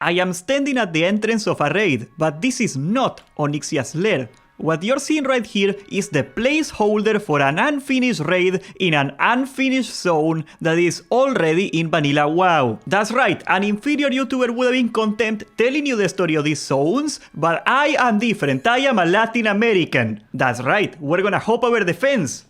I am standing at the entrance of a raid, but this is not Onyxia's lair. What you're seeing right here is the placeholder for an unfinished raid in an unfinished zone that is already in Vanilla WoW. That's right, an inferior YouTuber would have been content telling you the story of these zones, but I am different, I am a Latin American. That's right, we're gonna hop over the fence.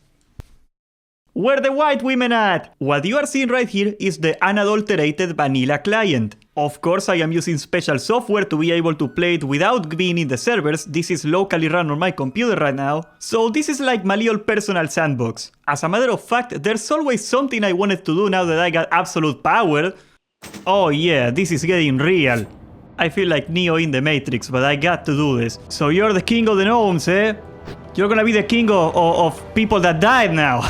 Where the white women at? What you are seeing right here is the unadulterated vanilla client. Of course, I am using special software to be able to play it without being in the servers. This is locally run on my computer right now. So this is like my little personal sandbox. As a matter of fact, there's always something I wanted to do now that I got absolute power. Oh yeah, this is getting real. I feel like Neo in the Matrix, but I got to do this. So you're the king of the gnomes, eh? You're gonna be the king of people that died now.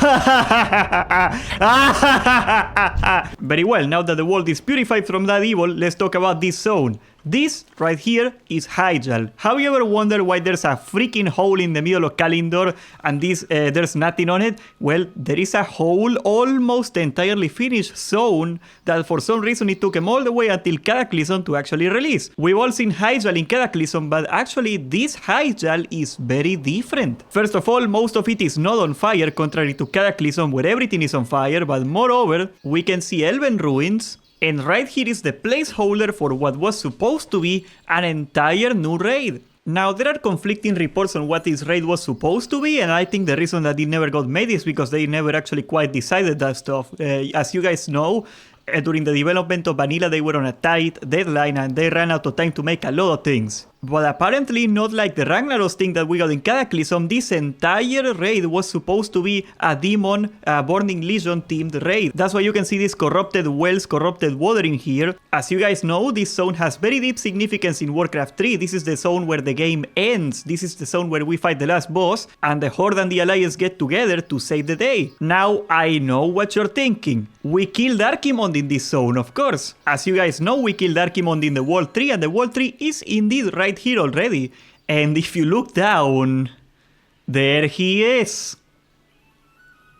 Very well, now that the world is purified from that evil, let's talk about this zone. This right here is Hyjal. Have you ever wondered why there's a freaking hole in the middle of Kalindor and there's nothing on it? Well, there is a whole, almost entirely finished zone that for some reason it took them all the way until Cataclysm to actually release. We've all seen Hyjal in Cataclysm, but actually this Hyjal is very different. First of all, most of it is not on fire, contrary to Cataclysm where everything is on fire, but moreover, we can see Elven ruins. And right here is the placeholder for what was supposed to be an entire new raid. Now, there are conflicting reports on what this raid was supposed to be, and I think the reason that it never got made is because they never actually quite decided that stuff. As you guys know, during the development of Vanilla, they were on a tight deadline and they ran out of time to make a lot of things. But apparently, not like the Ragnaros thing that we got in Cataclysm, this entire raid was supposed to be a demon, Burning Legion themed raid. That's why you can see these corrupted wells, corrupted water in here. As you guys know, this zone has very deep significance in Warcraft 3. This is the zone where the game ends. This is the zone where we fight the last boss, and the Horde and the Alliance get together to save the day. Now, I know what you're thinking. We killed Archimond in this zone, of course. As you guys know, we killed Archimond in the World Tree, and the World Tree is indeed right here already. And if you look down, there he is.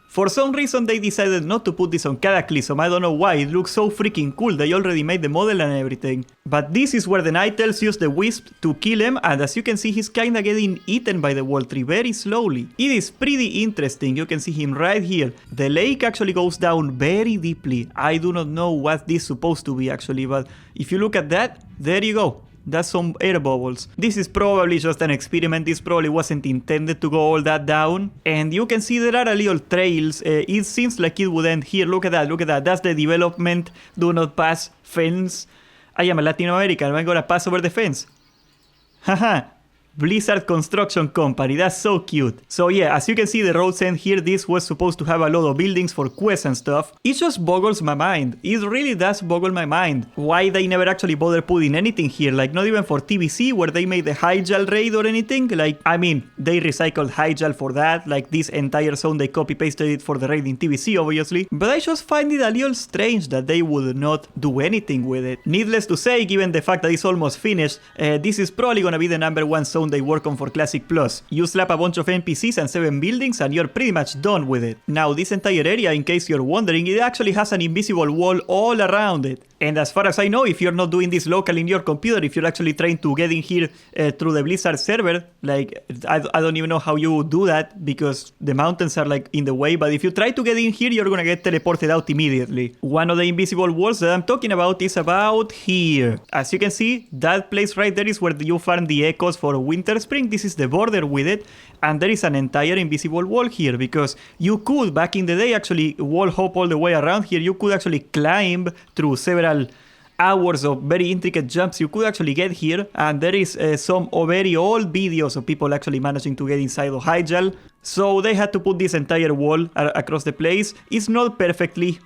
For some reason they decided not to put this on Cataclysm. I don't know why, it looks so freaking cool. They already made the model and everything. But this is where the Night Elves use the Wisp to kill him, and as you can see, he's kinda getting eaten by the World Tree very slowly. It is pretty interesting. You can see him right here. The lake actually goes down very deeply. I do not know what this is supposed to be actually, but if you look at that, there you go. That's some air bubbles. This is probably just an experiment. This probably wasn't intended to go all that down. And you can see there are a little trails. It seems like it would end here. Look at that, look at that. That's the development do not pass fence. I am a Latin American. I'm gonna pass over the fence. Haha. Blizzard Construction Company, that's so cute. So yeah, as you can see the roads end here, this was supposed to have a lot of buildings for quests and stuff. It just boggles my mind. It really does boggle my mind. Why they never actually bother putting anything here, like not even for TBC where they made the Hyjal raid or anything. Like, I mean, they recycled Hyjal for that, like this entire zone they copy pasted it for the raid in TBC obviously. But I just find it a little strange that they would not do anything with it. Needless to say, given the fact that it's almost finished, this is probably gonna be the #1 zone they work on for Classic Plus. You slap a bunch of NPCs and 7 buildings and you're pretty much done with it. Now this entire area, in case you're wondering, it actually has an invisible wall all around it. And as far as I know, if you're not doing this locally in your computer, if you're actually trying to get in here through the Blizzard server, like, I don't even know how you do that because the mountains are like in the way, but if you try to get in here, you're gonna get teleported out immediately. One of the invisible walls that I'm talking about is about here. As you can see, that place right there is where you farm the echoes for Winter Spring. This is the border with it, and there is an entire invisible wall here because you could, back in the day, actually wall hop all the way around here. You could actually climb through several hours of very intricate jumps. You could actually get here, and there is some very old videos of people actually managing to get inside of Hyjal. So they had to put this entire wall across the place. It's not perfectly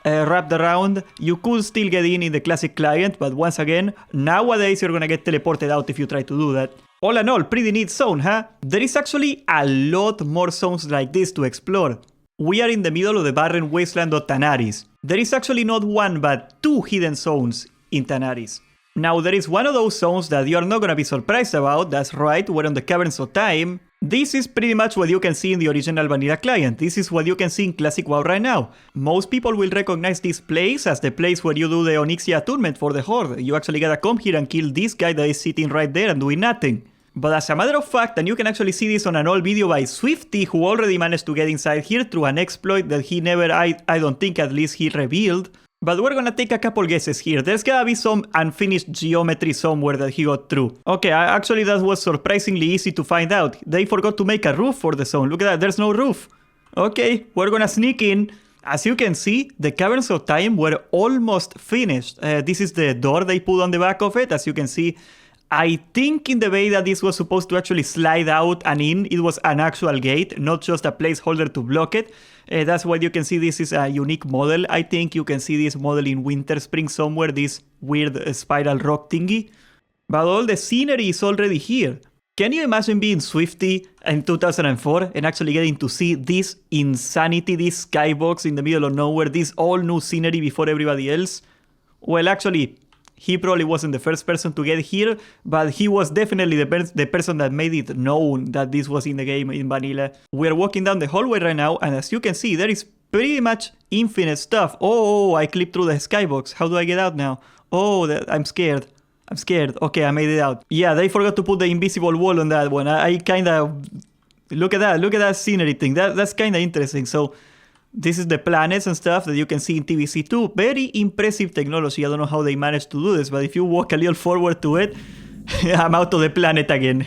wrapped around. You could still get in the classic client, but once again, nowadays you're gonna get teleported out if you try to do that. All in all, pretty neat zone, huh? There is actually a lot more zones like this to explore. We are in the middle of the barren wasteland of Tanaris. There is actually not one but 2 hidden zones in Tanaris. Now there is one of those zones that you are not gonna be surprised about. That's right, we're on the Caverns of Time. This is pretty much what you can see in the original vanilla client. This is what you can see in Classic WoW right now. Most people will recognize this place as the place where you do the Onyxia attunement for the Horde. You actually gotta come here and kill this guy that is sitting right there and doing nothing. But as a matter of fact, and you can actually see this on an old video by Swifty, who already managed to get inside here through an exploit that he never, I don't think at least he revealed. But we're gonna take a couple guesses here. There's gotta be some unfinished geometry somewhere that he got through. Okay, actually that was surprisingly easy to find out. They forgot to make a roof for the zone. Look at that, there's no roof. Okay, we're gonna sneak in. As you can see, the Caverns of Time were almost finished. This is the door they put on the back of it. As you can see, I think in the way that this was supposed to actually slide out and in, it was an actual gate, not just a placeholder to block it. That's why you can see this is a unique model. I think you can see this model in Winter Spring somewhere, this weird spiral rock thingy. But all the scenery is already here. Can you imagine being Swifty in 2004 and actually getting to see this insanity, this skybox in the middle of nowhere, this all new scenery before everybody else? Well, actually, he probably wasn't the first person to get here, but he was definitely the person that made it known that this was in the game in vanilla. We're walking down the hallway right now, and as you can see, there is pretty much infinite stuff. Oh, I clipped through the skybox. How do I get out now? Oh, I'm scared. I'm scared. Okay, I made it out. Yeah, they forgot to put the invisible wall on that one. I kind of... Look at that. Look at that scenery thing. That's kind of interesting. So... This is the planets and stuff that you can see in TVC2. Very impressive technology. I don't know how they managed to do this, but if you walk a little forward to it, I'm out of the planet again.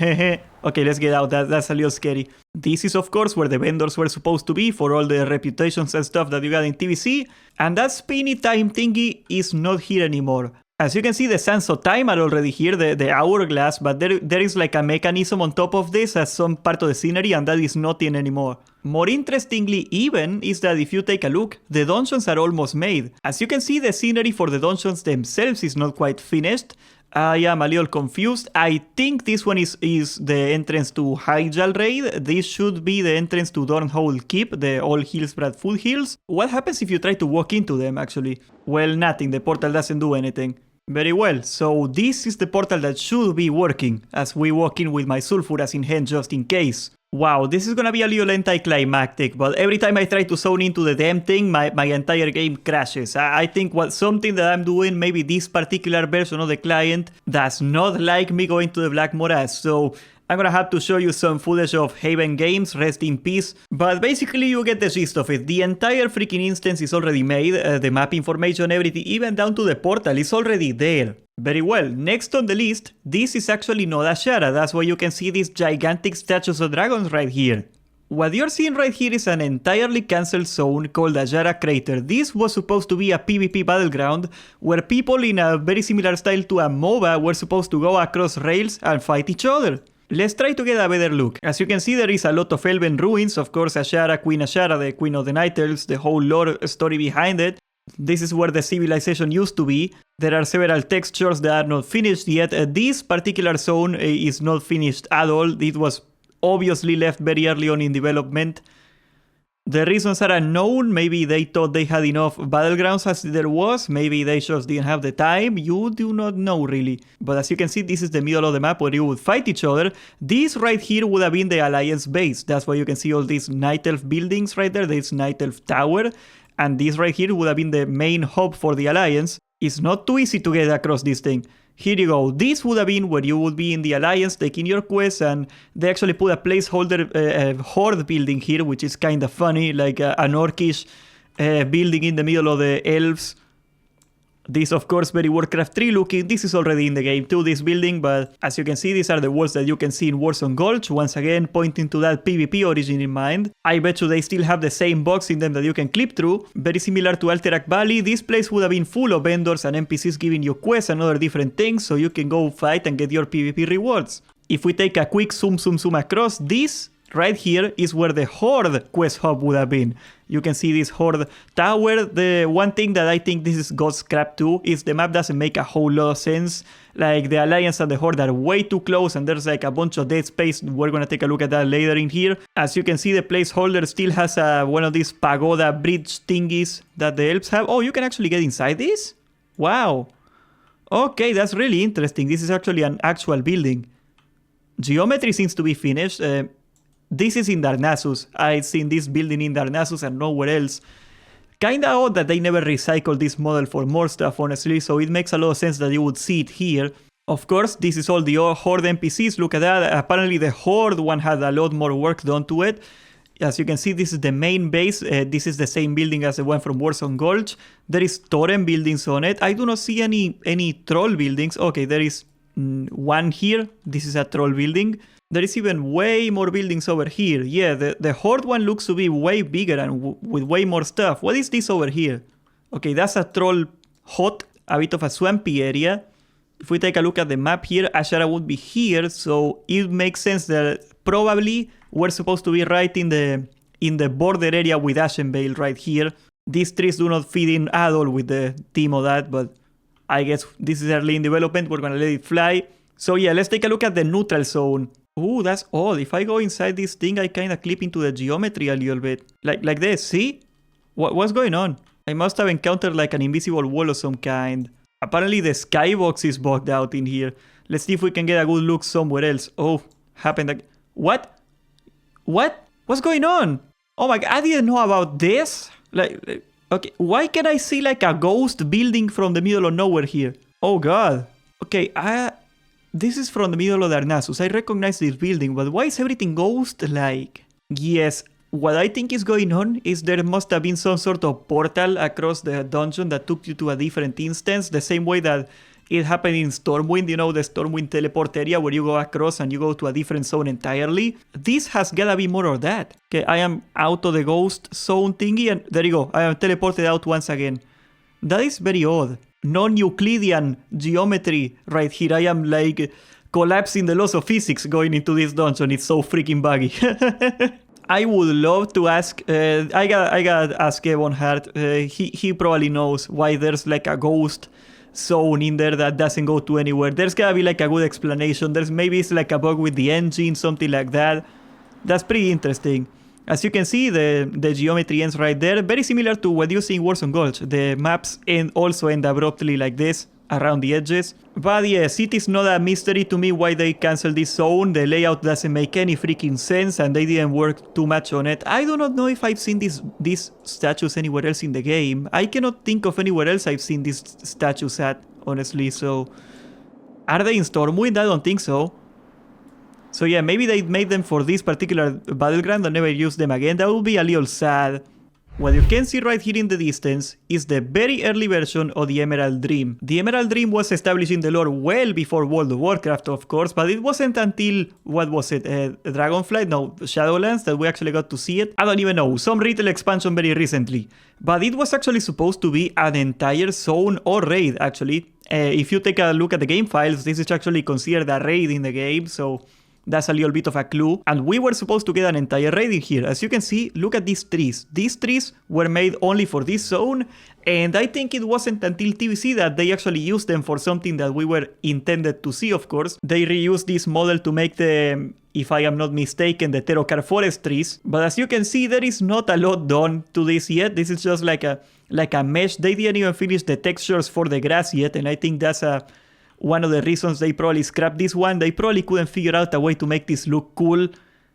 Okay, let's get out. That's a little scary. This is, of course, where the vendors were supposed to be for all the reputations and stuff that you got in TVC. And that spinny time thingy is not here anymore. As you can see, the sands of time are already here, the hourglass, but there is like a mechanism on top of this as some part of the scenery, and that is not in anymore. More interestingly even is that if you take a look, the dungeons are almost made. As you can see, the scenery for the dungeons themselves is not quite finished. I am a little confused. I think this one is the entrance to Hyjal raid. This should be the entrance to Dornhold Keep, the All Hillsbrad Food Hills. What happens if you try to walk into them, actually? Well, nothing. The portal doesn't do anything. Very well, so this is the portal that should be working, as we walk in with my sulfuras in hand just in case. Wow, this is gonna be a little anticlimactic, but every time I try to zone into the damn thing, my entire game crashes. I think something that I'm doing, maybe this particular version of the client, does not like me going to the Black Morass, so... I'm gonna have to show you some footage of Haven Games, rest in peace. But basically you get the gist of it. The entire freaking instance is already made, the map information, everything, even down to the portal is already there. Very well, next on the list, this is actually not azshara, that's why you can see these gigantic statues of dragons right here. What you're seeing right here is an entirely cancelled zone called Azshara Crater. This was supposed to be a PvP battleground where people in a very similar style to a MOBA were supposed to go across rails and fight each other. Let's try to get a better look. As you can see, there is a lot of elven ruins, of course Azshara, Queen Azshara, the Queen of the Night Elves, the whole lore story behind it. This is where the civilization used to be. There are several textures that are not finished yet. This particular zone is not finished at all. It was obviously left very early on in development. The reasons are unknown. Maybe they thought they had enough battlegrounds as there was. Maybe they just didn't have the time. You do not know really. But as you can see, this is the middle of the map where you would fight each other. This right here would have been the Alliance base. That's why you can see all these Night Elf buildings right there. This Night Elf tower. And this right here would have been the main hub for the Alliance. It's not too easy to get across this thing. Here you go. This would have been where you would be in the Alliance taking your quest, and they actually put a placeholder horde building here, which is kind of funny, like an orcish building in the middle of the elves. This, of course, very Warcraft 3 looking. This is already in the game too, this building, but as you can see, these are the walls that you can see in Warzone Gulch, once again pointing to that PvP origin in mind. I bet you they still have the same box in them that you can clip through. Very similar to Alterac Valley, this place would have been full of vendors and NPCs giving you quests and other different things, so you can go fight and get your PvP rewards. If we take a quick zoom across, this right here is where the Horde quest hub would have been. You can see this Horde tower. The one thing that I think this is Ghost crap too is the map doesn't make a whole lot of sense. Like the Alliance and the Horde are way too close and there's like a bunch of dead space. We're gonna take a look at that later in here. As you can see, the placeholder still has one of these pagoda bridge thingies that the elves have. Oh, you can actually get inside this? Wow. Okay, that's really interesting. This is actually an actual building. Geometry seems to be finished. This is in Darnassus. I've seen this building in Darnassus and nowhere else. Kinda odd that they never recycled this model for more stuff, honestly, so it makes a lot of sense that you would see it here. Of course, this is all the Horde NPCs, look at that. Apparently the Horde one had a lot more work done to it. As you can see, this is the main base. This is the same building as the one from Warzone Gulch. There is Torrent buildings on it. I do not see any troll buildings. Okay, there is one here. This is a troll building. There is even way more buildings over here. Yeah, the Horde one looks to be way bigger and with way more stuff. What is this over here? Okay, that's a troll hut, a bit of a swampy area. If we take a look at the map here, Azshara would be here, so it makes sense that probably we're supposed to be right in the border area with Ashenvale right here. These trees do not fit in at all with the theme of that, but I guess this is early in development, we're gonna let it fly. So yeah, let's take a look at the neutral zone. Ooh, that's odd. If I go inside this thing, I kinda clip into the geometry a little bit. Like this, see? What's going on? I must have encountered like an invisible wall of some kind. Apparently the skybox is bugged out in here. Let's see if we can get a good look somewhere else. Oh, happened again. What? What? What's going on? Oh my god, I didn't know about this. Like, okay, why can I see like a ghost building from the middle of nowhere here? Oh god. Okay, this is from the middle of Darnassus. I recognize this building, but why is everything ghost-like? Yes, what I think is going on is there must have been some sort of portal across the dungeon that took you to a different instance, the same way that it happened in Stormwind, you know, the Stormwind teleport area where you go across and you go to a different zone entirely. This has gotta be more of that. Okay, I am out of the ghost zone thingy and there you go, I am teleported out once again. That is very odd. Non-Euclidean geometry right here. I am like collapsing the laws of physics going into this dungeon. It's so freaking buggy. I would love to ask, I gotta ask Evon Hart, he probably knows why there's like a ghost zone in there that doesn't go to anywhere. There's gotta be like a good explanation. Maybe it's like a bug with the engine, something like that. That's pretty interesting. As you can see, the geometry ends right there. Very similar to what you see in Warzone Gulch. The maps also end abruptly like this, around the edges. But yes, it is not a mystery to me why they canceled this zone. The layout doesn't make any freaking sense and they didn't work too much on it. I do not know if I've seen these statues anywhere else in the game. I cannot think of anywhere else I've seen these statues at, honestly. So, are they in Stormwind? I don't think so. So yeah, maybe they made them for this particular battleground and never used them again. That would be a little sad. What you can see right here in the distance is the very early version of the Emerald Dream. The Emerald Dream was established in the lore well before World of Warcraft, of course, but it wasn't until, what was it, Dragonflight? No, Shadowlands that we actually got to see it. I don't even know, some retail expansion very recently. But it was actually supposed to be an entire zone or raid, actually. If you take a look at the game files, this is actually considered a raid in the game, so that's a little bit of a clue. And we were supposed to get an entire raid in here. As you can see, look at these trees. These trees were made only for this zone. And I think it wasn't until TVC that they actually used them for something that we were intended to see, of course. They reused this model to make the, if I am not mistaken, the Terokar forest trees. But as you can see, there is not a lot done to this yet. This is just like a mesh. They didn't even finish the textures for the grass yet. And I think that's one of the reasons they probably scrapped this one. They probably couldn't figure out a way to make this look cool,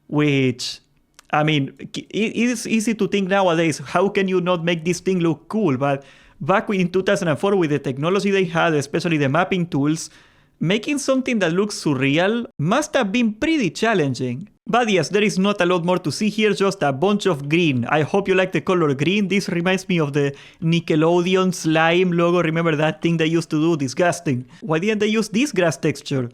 which, I mean, it is easy to think nowadays, how can you not make this thing look cool? But back in 2004, with the technology they had, especially the mapping tools, making something that looks surreal must have been pretty challenging. But yes, there is not a lot more to see here, just a bunch of green. I hope you like the color green. This reminds me of the Nickelodeon slime logo. Remember that thing they used to do? Disgusting. Why didn't they use this grass texture?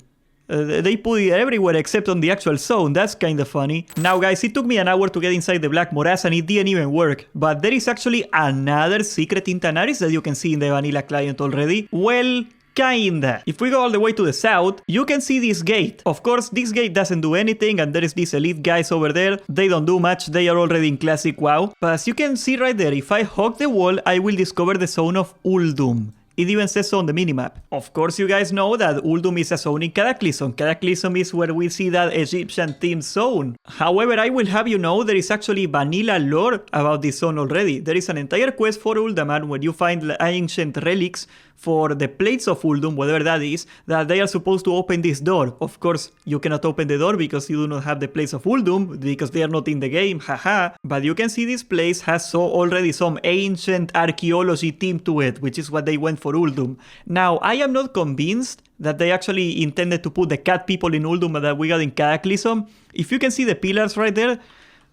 They put it everywhere except on the actual zone. That's kind of funny. Now guys, it took me an hour to get inside the Black Morass and it didn't even work. But there is actually another secret in Tanaris that you can see in the vanilla client already. Well, kinda. If we go all the way to the south, you can see this gate. Of course, this gate doesn't do anything, and there is these elite guys over there. They don't do much, they are already in classic WoW. But as you can see right there, if I hug the wall, I will discover the zone of Uldum. It even says so on the minimap. Of course, you guys know that Uldum is a zone in Cataclysm. Cataclysm is where we see that Egyptian themed zone. However, I will have you know there is actually vanilla lore about this zone already. There is an entire quest for Uldaman where you find ancient relics for the plates of Uldum, whatever that is, that they are supposed to open this door. Of course, you cannot open the door because you do not have the plates of Uldum, because they are not in the game, haha. But you can see this place has already some ancient archaeology theme to it, which is what they went for Uldum. Now, I am not convinced that they actually intended to put the cat people in Uldum that we got in Cataclysm. If you can see the pillars right there,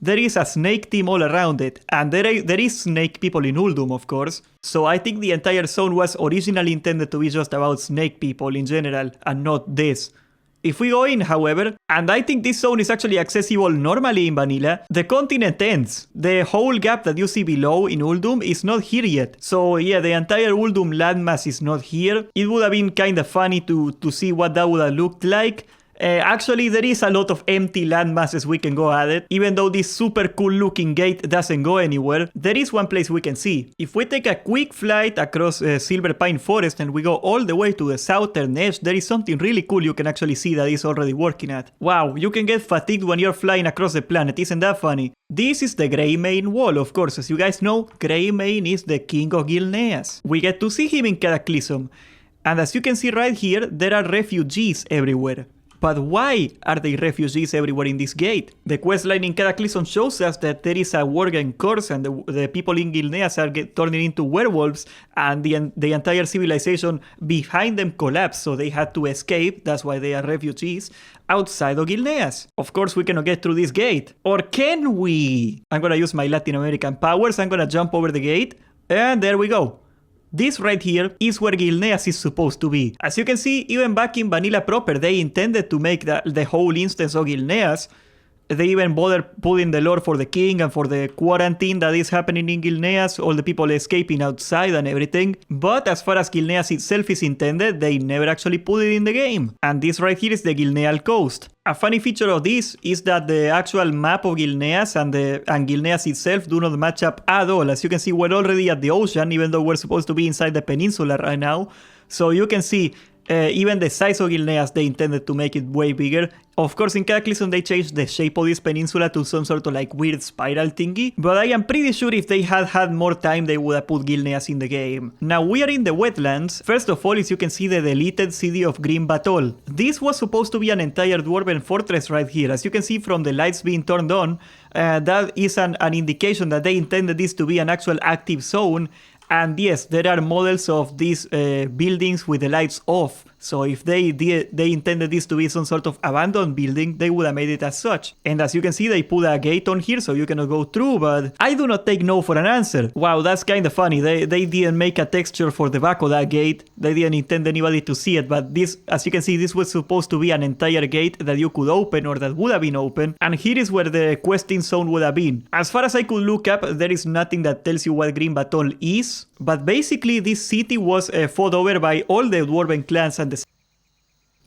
there is a snake team all around it, and there is snake people in Uldum, of course. So I think the entire zone was originally intended to be just about snake people in general, and not this. If we go in, however, and I think this zone is actually accessible normally in vanilla, the continent ends. The whole gap that you see below in Uldum is not here yet. So yeah, the entire Uldum landmass is not here. It would have been kind of funny to see what that would have looked like. Actually, there is a lot of empty land masses we can go at it. Even though this super cool looking gate doesn't go anywhere, there is one place we can see. If we take a quick flight across Silver Pine Forest and we go all the way to the southern edge, there is something really cool you can actually see that is already working at. Wow, you can get fatigued when you're flying across the planet, isn't that funny? This is the Greymane wall, of course. As you guys know, Greymane is the king of Gilneas. We get to see him in Cataclysm. And as you can see right here, there are refugees everywhere. But why are there refugees everywhere in this gate? The questline in Cataclysm shows us that there is a Worgen curse and the people in Gilneas are turning into werewolves, and the entire civilization behind them collapsed, so they had to escape. That's why they are refugees outside of Gilneas. Of course, we cannot get through this gate. Or can we? I'm gonna use my Latin American powers. I'm gonna jump over the gate, and there we go. This right here is where Gilneas is supposed to be. As you can see, even back in vanilla proper, they intended to make the whole instance of Gilneas. They even bothered putting the lore for the king and for the quarantine that is happening in Gilneas, all the people escaping outside and everything. But as far as Gilneas itself is intended, they never actually put it in the game. And this right here is the Gilneal coast. A funny feature of this is that the actual map of Gilneas and Gilneas itself do not match up at all. As you can see, we're already at the ocean, even though we're supposed to be inside the peninsula right now. So you can see even the size of Gilneas, they intended to make it way bigger. Of course, in Cataclysm, they changed the shape of this peninsula to some sort of like weird spiral thingy. But I am pretty sure if they had had more time, they would have put Gilneas in the game. Now, we are in the wetlands. First of all, as you can see, the deleted city of Green Batol. This was supposed to be an entire dwarven fortress right here. As you can see from the lights being turned on, that is an indication that they intended this to be an actual active zone. And yes, there are models of these buildings with the lights off. So if they intended this to be some sort of abandoned building, they would have made it as such. And as you can see, they put a gate on here so you cannot go through, but I do not take no for an answer. Wow, that's kind of funny. They didn't make a texture for the back of that gate. They didn't intend anybody to see it, but this, as you can see, this was supposed to be an entire gate that you could open or that would have been open. And here is where the questing zone would have been. As far as I could look up, there is nothing that tells you what Green Batol is, but basically this city was fought over by all the dwarven clans and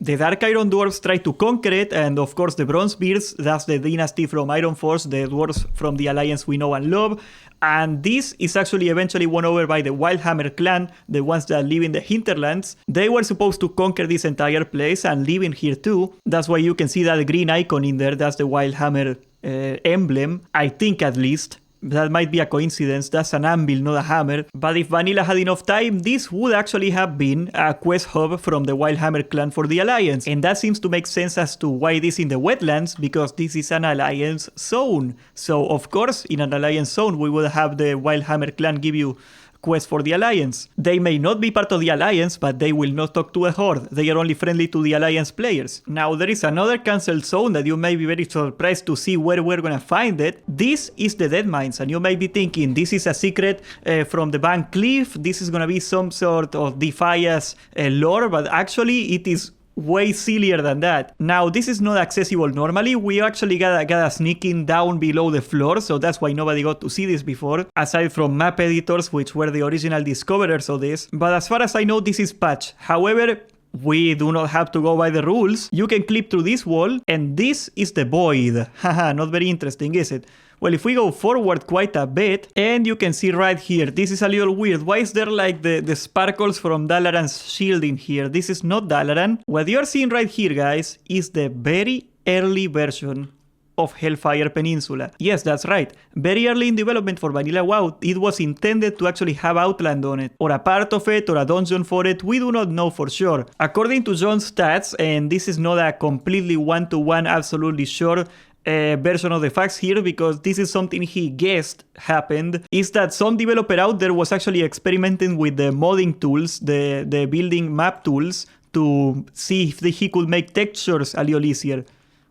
the Dark Iron Dwarves tried to conquer it, and of course the Bronzebeards, that's the dynasty from Ironforge, the dwarves from the alliance we know and love. And this is actually eventually won over by the Wildhammer clan, the ones that live in the hinterlands. They were supposed to conquer this entire place and live in here too. That's why you can see that green icon in there, that's the Wildhammer emblem, I think at least. That might be a coincidence, that's an anvil, not a hammer. But if vanilla had enough time, this would actually have been a quest hub from the Wildhammer clan for the Alliance. And that seems to make sense as to why it is in the wetlands, because this is an Alliance zone. So of course, in an Alliance zone, we would have the Wildhammer clan give you quest for the Alliance. They may not be part of the Alliance, but they will not talk to a Horde. They are only friendly to the Alliance players. Now, there is another cancelled zone that you may be very surprised to see where we're gonna find it. This is the Dead Mines, and you may be thinking, this is a secret from the Bank Cliff, this is gonna be some sort of Defias lore, but actually it is way sillier than that. Now, this is not accessible normally. We actually gotta sneak in down below the floor, so that's why nobody got to see this before, aside from map editors, which were the original discoverers of this. But as far as I know, this is patched. However, we do not have to go by the rules. You can clip through this wall, and this is the void. Haha, not very interesting, is it? Well, if we go forward quite a bit, and you can see right here, this is a little weird. Why is there like the sparkles from Dalaran's shield in here? This is not Dalaran. What you're seeing right here, guys, is the very early version of Hellfire Peninsula. Yes, that's right. Very early in development for Vanilla WoW, it was intended to actually have Outland on it, or a part of it, or a dungeon for it. We do not know for sure. According to John's stats, and this is not a completely one-to-one absolutely sure version of the facts here, because this is something he guessed happened, is that some developer out there was actually experimenting with the modding tools, the building map tools, to see if he could make textures a little easier.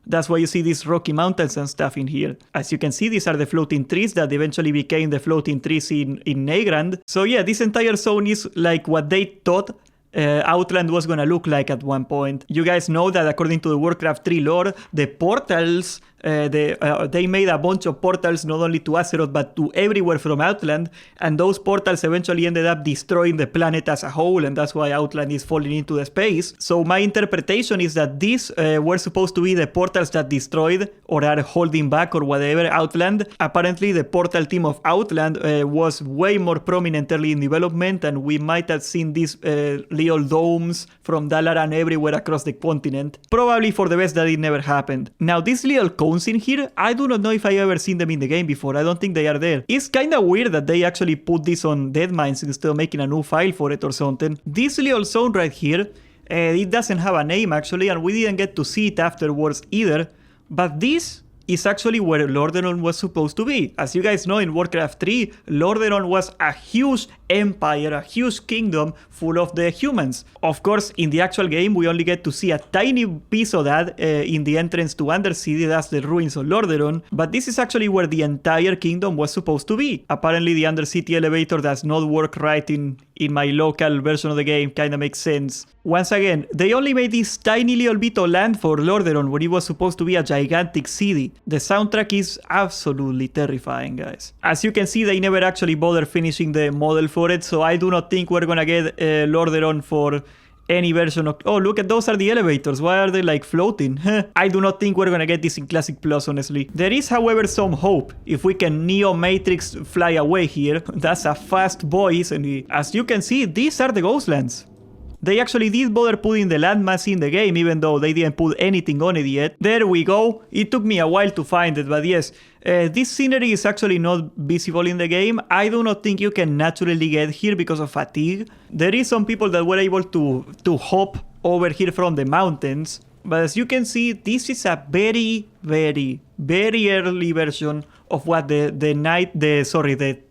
That's why you see these rocky mountains and stuff in here. As you can see, these are the floating trees that eventually became the floating trees in Nagrand. So yeah, this entire zone is like what they thought Outland was gonna look like at one point. You guys know that according to the Warcraft 3 lore, the portals, they made a bunch of portals not only to Azeroth but to everywhere from Outland, and those portals eventually ended up destroying the planet as a whole, and that's why Outland is falling into the space. So my interpretation is that these were supposed to be the portals that destroyed or are holding back or whatever Outland. Apparently the portal team of Outland was way more prominent early in development, and we might have seen these little domes from Dalaran everywhere across the continent. Probably for the best that it never happened. Now these little cones in here, I do not know if I ever seen them in the game before. I don't think they are there. It's kinda weird that they actually put this on Deadmines instead of making a new file for it or something. This little zone right here, it doesn't have a name actually, and we didn't get to see it afterwards either, but this is actually where Lordaeron was supposed to be. As you guys know, in Warcraft 3, Lordaeron was a huge empire, a huge kingdom full of the humans. Of course, in the actual game, we only get to see a tiny piece of that in the entrance to Undercity, that's the ruins of Lordaeron, but this is actually where the entire kingdom was supposed to be. Apparently, the Undercity elevator does not work right in my local version of the game, kinda makes sense. Once again, they only made this tiny little bit of land for Lordaeron when it was supposed to be a gigantic city. The soundtrack is absolutely terrifying, guys. As you can see, they never actually bothered finishing the model for it, so I do not think we're gonna get Lordaeron for any version of... Oh, look at those are the elevators. Why are they like floating? I do not think we're gonna get this in Classic Plus, honestly. There is, however, some hope. If we can Neo Matrix fly away here, that's a fast boy, isn't he? As you can see, these are the Ghostlands. They actually did bother putting the landmass in the game, even though they didn't put anything on it yet. There we go. It took me a while to find it, but yes. This scenery is actually not visible in the game. I do not think you can naturally get here because of fatigue. There is some people that were able to hop over here from the mountains. But as you can see, this is a very, very, very early version of what the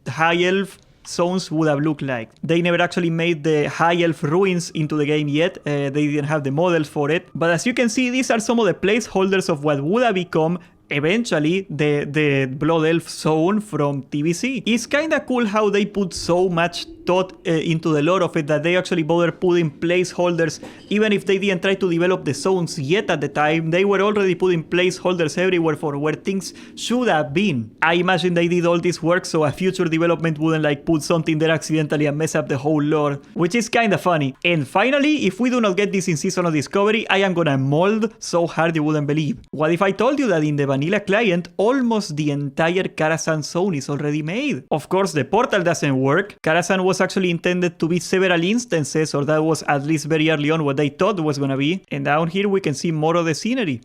High Elf zones would have looked like. They never actually made the High Elf ruins into the game yet. They didn't have the models for it. But as you can see, these are some of the placeholders of what would have become eventually the Blood Elf zone from TBC. It's kinda cool how they put so much thought into the lore of it that they actually bother putting placeholders. Even if they didn't try to develop the zones yet at the time, they were already putting placeholders everywhere for where things should have been. I imagine they did all this work so a future development wouldn't like put something there accidentally and mess up the whole lore, which is kinda funny. And finally, if we do not get this in Season of Discovery, I am gonna mold so hard you wouldn't believe. What if I told you that in the vanilla client, almost the entire Karazhan zone is already made? Of course, the portal doesn't work. Karazhan was actually intended to be several instances, or that was at least very early on what they thought it was gonna be. And down here we can see more of the scenery.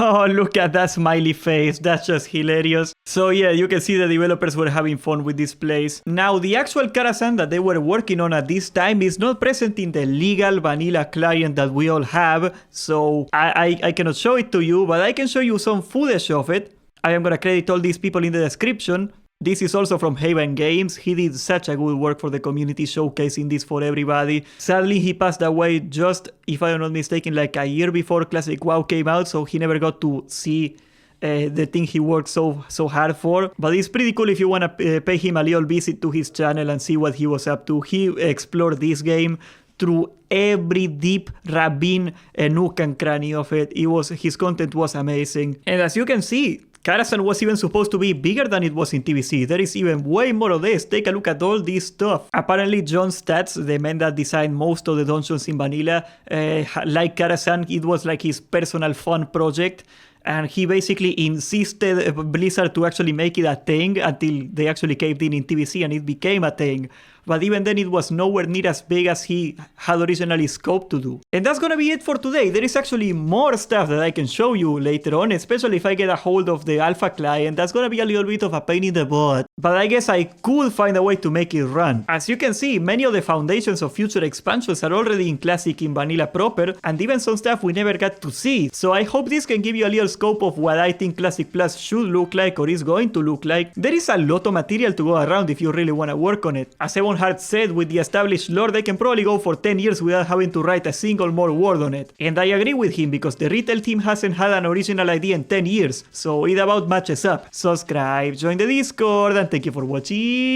Oh, look at that smiley face. That's just hilarious. So yeah, you can see the developers were having fun with this place. Now, the actual Karazhan that they were working on at this time is not present in the legal vanilla client that we all have. So I cannot show it to you, but I can show you some footage of it. I am gonna credit all these people in the description. This is also from Haven Games. He did such a good work for the community, showcasing this for everybody. Sadly, he passed away just, if I'm not mistaken, like a year before Classic WoW came out, so he never got to see the thing he worked so hard for. But it's pretty cool if you want to pay him a little visit to his channel and see what he was up to. He explored this game through every deep ravine, nook and cranny of it. His content was amazing. And as you can see, Karazhan was even supposed to be bigger than it was in TBC. There is even way more of this. Take a look at all this stuff. Apparently, John Stats, the man that designed most of the dungeons in vanilla, like Karazhan, it was like his personal fun project. And he basically insisted Blizzard to actually make it a thing until they actually caved in TBC and it became a thing. but even then it was nowhere near as big as he had originally scoped to do. And that's gonna be it for today. There is actually more stuff that I can show you later on, especially if I get a hold of the alpha client. That's gonna be a little bit of a pain in the butt, but I guess I could find a way to make it run. As you can see, many of the foundations of future expansions are already in Classic in Vanilla proper, and even some stuff we never got to see. So I hope this can give you a little scope of what I think Classic Plus should look like or is going to look like. There is a lot of material to go around if you really want to work on it. As Ebonheart said, with the established lore they can probably go for 10 years without having to write a single more word on it. And I agree with him because the retail team hasn't had an original idea in 10 years, so it about matches up. Subscribe, join the Discord, and thank you for watching.